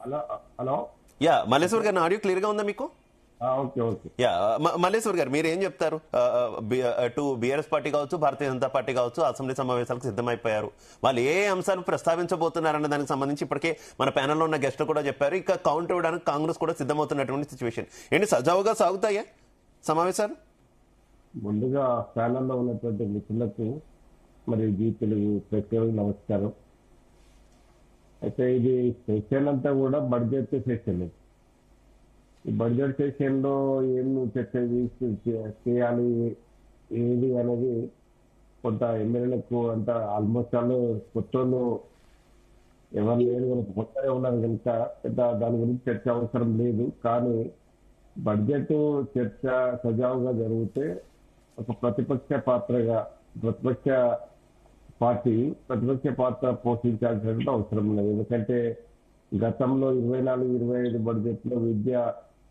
Hello hello. Yeah Malleshwar గారు, audio clear గా ఉందా మీకు? Okay okay. యా మల్లేశ్వర్ గారు, మీరు ఏం చెప్తారు? అటు బీఆర్ఎస్ పార్టీ కావచ్చు, భారతీయ జనతా పార్టీ కావచ్చు, అసెంబ్లీ సమావేశాలకు సిద్ధమైపోయారు. వాళ్ళు ఏ అంశాలు ప్రస్తావించబోతున్నారన్న దానికి సంబంధించి ఇప్పటికే మన ప్యానెల్లో ఉన్న గెస్ట్లు కూడా చెప్పారు. ఇక కౌంటర్ ఇవ్వడానికి కాంగ్రెస్ కూడా సిద్ధమవుతున్నటువంటి సిచ్యువేషన్ ఏంటి? సజావుగా సాగుతాయా సమావేశాలు? ముందుగా ప్యానల్లో ఉన్నటువంటి మిత్రులకు మరి జీ తెలుగు ప్రేక్షకులకు నమస్కారం. అయితే ఇది సెషన్ అంతా కూడా బడ్జెట్ సెషన్. ఈ బడ్జెట్ సెషన్ లో ఏం చర్చ చేయాలి ఏది అనేది కొంత ఎమ్మెల్యేలకు అంత ఆల్మోస్ట్ వాళ్ళు కొత్తలు ఎవరు లేరు, మనకు కొత్తగా ఉన్నారు కనుక పెద్ద దాని గురించి చర్చ అవసరం లేదు. కానీ బడ్జెట్ చర్చ సజావుగా జరిగితే ఒక ప్రతిపక్ష పాత్ర పోషించాల్సిన అవసరం లేదు. ఎందుకంటే గతంలో 24-25 బడ్జెట్ లో విద్య,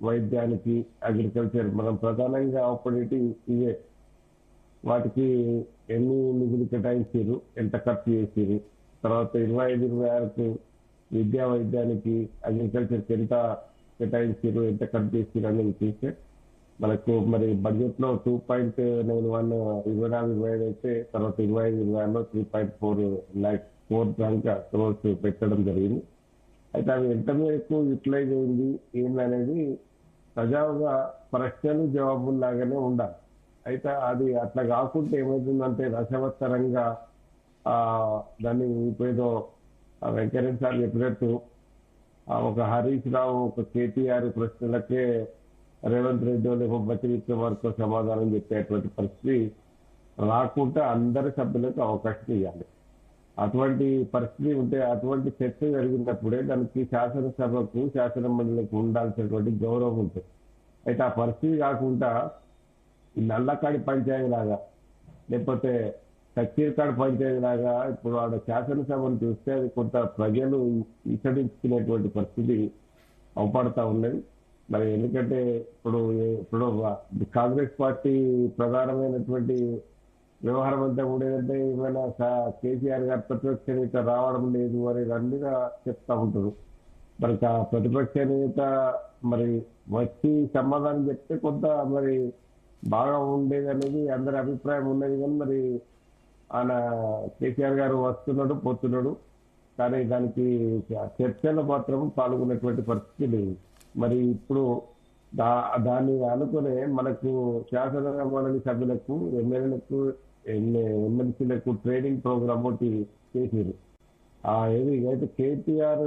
వైద్యానికి, అగ్రికల్చర్ మనం ప్రధానంగా ఆపరేటివ్ ఇవే, వాటికి ఎన్ని నిధులు కేటాయించారు, ఎంత ఖర్చు చేసారు, తర్వాత 25-26కు విద్యా, వైద్యానికి, అగ్రికల్చర్కి ఎంత కేటాయించారు, ఎంత ఖర్చు చేసారు అనేది చూస్తే మనకు మరి బడ్జెట్ లో 2.91 24-25 అయితే తర్వాత 25-26లో 3.4 crores పెట్టడం జరిగింది. అయితే అవి ఎంత మేరకు యూటిలైజ్ అయింది ఏందనేది సజావుగా ప్రశ్నలు జవాబులు లాగానే ఉండాలి. అయితే అది అట్లా కాకుండా ఏమవుతుందంటే రసవత్తరంగా దాన్ని ఇప్పుడు వెంకయ్య సార్ చెప్పినట్టు ఒక హరీష్ రావు, ఒక కేటీఆర్ ప్రశ్నలకే రేవంత్ రెడ్డి లేకపోతే బట్టి విక్రమార్కో సమాధానం చెప్పేటువంటి పరిస్థితి రాకుండా అందరి సభ్యులకు అవకాశం ఇవ్వాలి. అటువంటి పరిస్థితి ఉంటే, అటువంటి చర్చ జరిగినప్పుడే దానికి శాసనసభకు, శాసన మండలికి ఉండాల్సినటువంటి గౌరవం ఉంటుంది. అయితే ఆ పరిస్థితి కాకుండా ఈ నల్లకాడి పంచాయతీ లాగా లేకపోతే సక్కీర్కాడి పంచాయతీ లాగా ఇప్పుడు ఆడ శాసనసభను చూస్తే అది కొంత ప్రజలు విసడించుకునేటువంటి పరిస్థితి అవపడతా ఉన్నది. మరి ఎందుకంటే ఇప్పుడు కాంగ్రెస్ పార్టీ ప్రధానమైనటువంటి వ్యవహారం అంతా కూడా ఏంటంటే ఏమైనా కేసీఆర్ గారు ప్రతిపక్ష నేత రావడం లేదు అని అన్నిగా చెప్తా ఉంటారు. మరి ప్రతిపక్ష నేత మరి వచ్చి సమాధానం చెప్తే కొంత మరి బాగా ఉండేది అనేది అందరి అభిప్రాయం ఉన్నది. కానీ మరి ఆయన కేసీఆర్ గారు వస్తున్నాడు, పోతున్నాడు, కానీ దానికి చర్చలో మాత్రం పాల్గొనేటువంటి పరిస్థితి లేదు. మరి ఇప్పుడు దాన్ని అనుకునే మనకు శాసన మండలి సభ్యులకు, ఎమ్మెల్యేలకు, ఎమ్మెల్సీలకు ట్రైనింగ్ ప్రోగ్రామ్ ఒకటి చేసారు. అయితే కేటీఆర్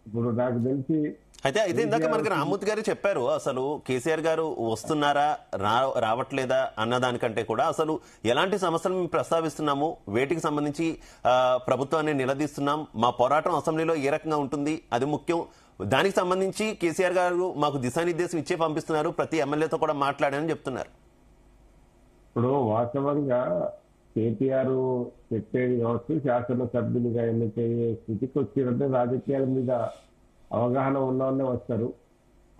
ఇప్పుడు నాకు తెలిసి అయితే ఇందాక మనకి రామ్మూర్తి గారు చెప్పారు, అసలు కేసీఆర్ గారు వస్తున్నారా రావట్లేదా అన్న దానికంటే కూడా అసలు ఎలాంటి సమస్యలు మేము ప్రస్తావిస్తున్నాము, వేటికి సంబంధించి ప్రభుత్వాన్ని నిలదీస్తున్నాం, మా పోరాటం అసెంబ్లీలో ఏ రకంగా ఉంటుంది అది ముఖ్యం, దానికి సంబంధించి కేసీఆర్ గారు మాకు దిశానిర్దేశం ఇచ్చే పంపిస్తున్నారు, ప్రతి ఎమ్మెల్యేతో కూడా మాట్లాడారని చెప్తున్నారు. ఇప్పుడు వాస్తవంగా కేటీఆర్ చెప్పేది కావచ్చు, శాసనసభ్యునిగా ఎన్నికయ్యే స్థితికి వచ్చినట్టే రాజకీయాల మీద అవగాహన ఉన్నవాళ్ళే వస్తారు.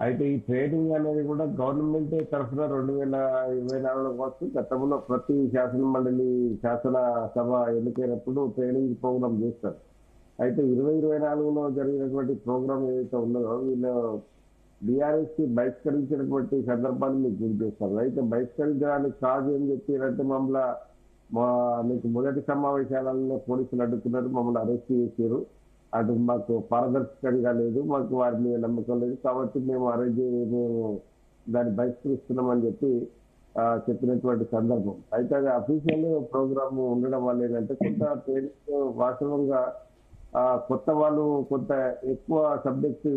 అయితే ఈ ట్రైనింగ్ అనేది కూడా గవర్నమెంట్ తరఫున 2024లో కావచ్చు, గతంలో ప్రతి శాసనసభ ఎన్నికైనప్పుడు ట్రైనింగ్ ప్రోగ్రామ్ చేస్తారు. అయితే 2024లో జరిగినటువంటి ప్రోగ్రామ్ ఏదైతే ఉన్నదో వీళ్ళు బీఆర్ఎస్ కి బహిష్కరించినటువంటి సందర్భాన్ని మీకు గుర్తు చేస్తారు. అయితే బహిష్కరించడానికి కాదు ఏం చెప్పారంటే మీకు మొదటి సమావేశాలలో పోలీసులు అడ్డుకున్నారు, మమ్మల్ని అరెస్ట్ చేశారు, అటు మాకు పారదర్శకంగా లేదు, మాకు వారి మీద నమ్మకం లేదు, కాబట్టి మేము దాన్ని బహిష్కరిస్తున్నామని చెప్పినటువంటి సందర్భం. అయితే అది అఫీషియల్ ప్రోగ్రామ్ ఉండడం వల్ల ఏంటంటే కొంత వాస్తవంగా కొత్త వాళ్ళు కొంత ఎక్కువ సబ్జెక్ట్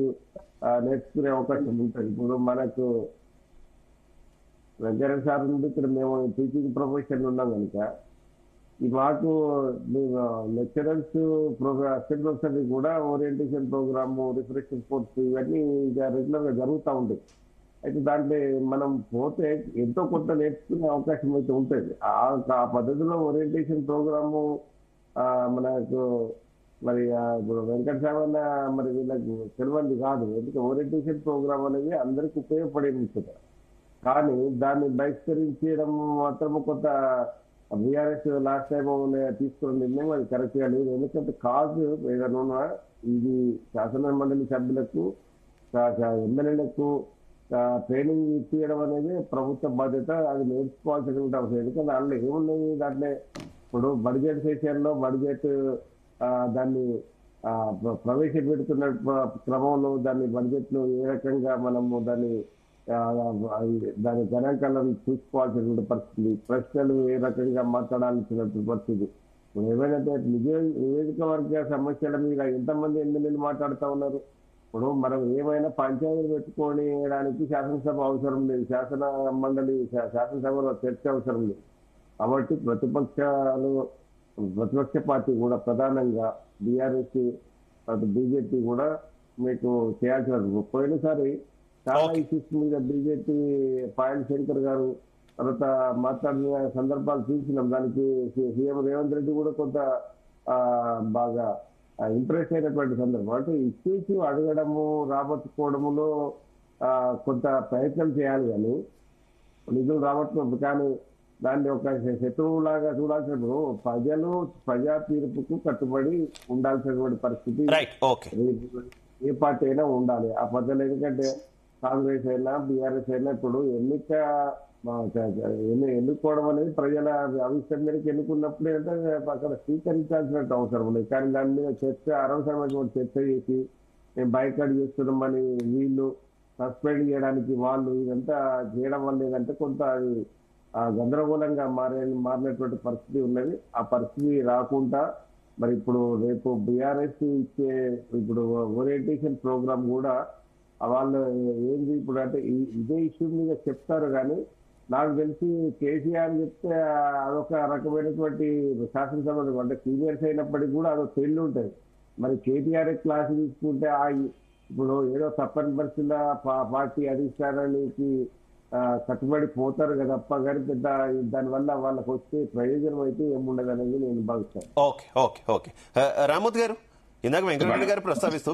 నేర్చుకునే అవకాశం ఉంటుంది. ఇప్పుడు మనకు వెంకయ్య సార్ నుండి ఇక్కడ మేము టీచింగ్ ప్రొఫెషన్ ఉన్నాం కనుక ఈ మాకు లెక్చరర్స్ అసిస్టెంట్ ప్రొఫెసర్ కూడా ఓరియంటేషన్ ప్రోగ్రాము, రిఫ్రెషర్ కోర్స్ ఇవన్నీ రెగ్యులర్ గా జరుగుతూ ఉంటాయి. అయితే దాంట్లో మనం పోతే ఎంతో కొంత నేర్చుకునే అవకాశం అయితే ఉంటుంది. ఆ పద్ధతిలో ఓరియంటేషన్ ప్రోగ్రాము మనకు మరి ఇప్పుడు వెంకట సాగర్ మరి వీళ్ళకి తెలియంది కాదు. ఎందుకంటే ఓరియంటేషన్ ప్రోగ్రామ్ అనేది అందరికి ఉపయోగపడేది ఉంటుంది. కానీ దాన్ని బహిష్కరించడం మాత్రం కొంత బీఆర్ఎస్ లాస్ట్ టైం తీసుకున్న నిర్ణయం అది కరెక్ట్ గా లేదు. ఎందుకంటే కాజ్ ఏదైనా ఇది శాసన మండలి సభ్యులకు ఎమ్మెల్యేలకు ట్రైనింగ్ ఇప్పించడం అనేది ప్రభుత్వ బాధ్యత. అది నేర్చుకోవాల్సినటువంటి అవసరం. ఎందుకంటే దాంట్లో ఏమున్నాయి, దాంట్లో ఇప్పుడు బడ్జెట్ సెషన్ లో బడ్జెట్ దాన్ని ప్రవేశపెడుతున్న క్రమంలో దాన్ని బడ్జెట్ లో ఏ రకంగా మనము దాని గణాంకాలను చూసుకోవాల్సినటువంటి పరిస్థితి, ప్రశ్నలు ఏ రకంగా మాట్లాడాల్సినటువంటి పరిస్థితి. ఏమైనా నియోజకవర్గ సమస్యల మీద ఎంతమంది ఎమ్మెల్యేలు మాట్లాడుతూ ఉన్నారు. ఇప్పుడు మనం ఏమైనా పంచాయతీలు పెట్టుకొని వేయడానికి శాసనసభ అవసరం లేదు, శాసన మండలి శాసనసభలో చర్చ అవసరం లేదు. కాబట్టి ప్రతిపక్ష పార్టీ కూడా ప్రధానంగా బీఆర్ఎస్ బీజేపీ కూడా మీకు చేయాల్సిన పోయినసారి చాలా ఇష్యూస్ మీద బీజేపీ పాయల్ శంకర్ గారు తర్వాత మాట్లాడిన సందర్భాలు చూసినాం. దానికి సీఎం రేవంత్ రెడ్డి కూడా కొంత బాగా ఇంప్రెస్ అయినటువంటి సందర్భం. అంటే ఇష్యూస్ అడగడము రాబట్టుకోవడములో కొంత ప్రయత్నం చేయాలి కానీ నిధులు రాబట్టుకోవడం కానీ దాన్ని ఒక శత్రువులాగా చూడాల్సినప్పుడు ప్రజా తీర్పుకు కట్టుబడి ఉండాల్సినటువంటి పరిస్థితి ఏ పార్టీ అయినా ఉండాలి. ఆ పద్ధతులు ఎందుకంటే కాంగ్రెస్ అయినా బీఆర్ఎస్ అయినా ఇప్పుడు ఎన్నుకోవడం అనేది ప్రజల అభిష్టం మేరకు ఎన్నుకున్నప్పుడే అంటే అక్కడ స్వీకరించాల్సినట్టు అవసరం ఉంది. కానీ దాని మీద చర్చ అనవసరమైనటువంటి చర్చ చేసి మేము బైకాట్ చేస్తున్నామని వీళ్ళు సస్పెండ్ చేయడానికి వాళ్ళు ఇదంతా చేయడం వల్ల ఏదంటే కొంత అది గందరగోళంగా మారినటువంటి పరిస్థితి ఉన్నది. ఆ పరిస్థితి రాకుండా మరి ఇప్పుడు రేపు బీఆర్ఎస్ ఇచ్చే ఇప్పుడు ఓరియంటేషన్ ప్రోగ్రామ్ కూడా వాళ్ళు ఏంది ఇప్పుడు అంటే ఇదే ఇష్యూ మీద చెప్తారు. కానీ నాకు తెలిసి కేసీఆర్ చెప్తే అదొక రకమైనటువంటి శాసనసభ అంటే సీనియర్స్ అయినప్పటికీ కూడా అదొక పెళ్లి ఉంటుంది. మరి కేటీఆర్ క్లాస్ తీసుకుంటే ఇప్పుడు ఏదో తప్పని పరిస్థితుల పార్టీ అధిష్టానానికి కట్టుబడి పోతారు కదా తప్ప కానీ పెద్ద దానివల్ల వాళ్ళకి వచ్చే ప్రయోజనం అయితే ఏముండదు అనేది నేను భావిస్తాను. ఓకే రామ్మూర్తి గారు, ఇందాక వెంకటరెడ్డి గారు ప్రస్తావిస్తూ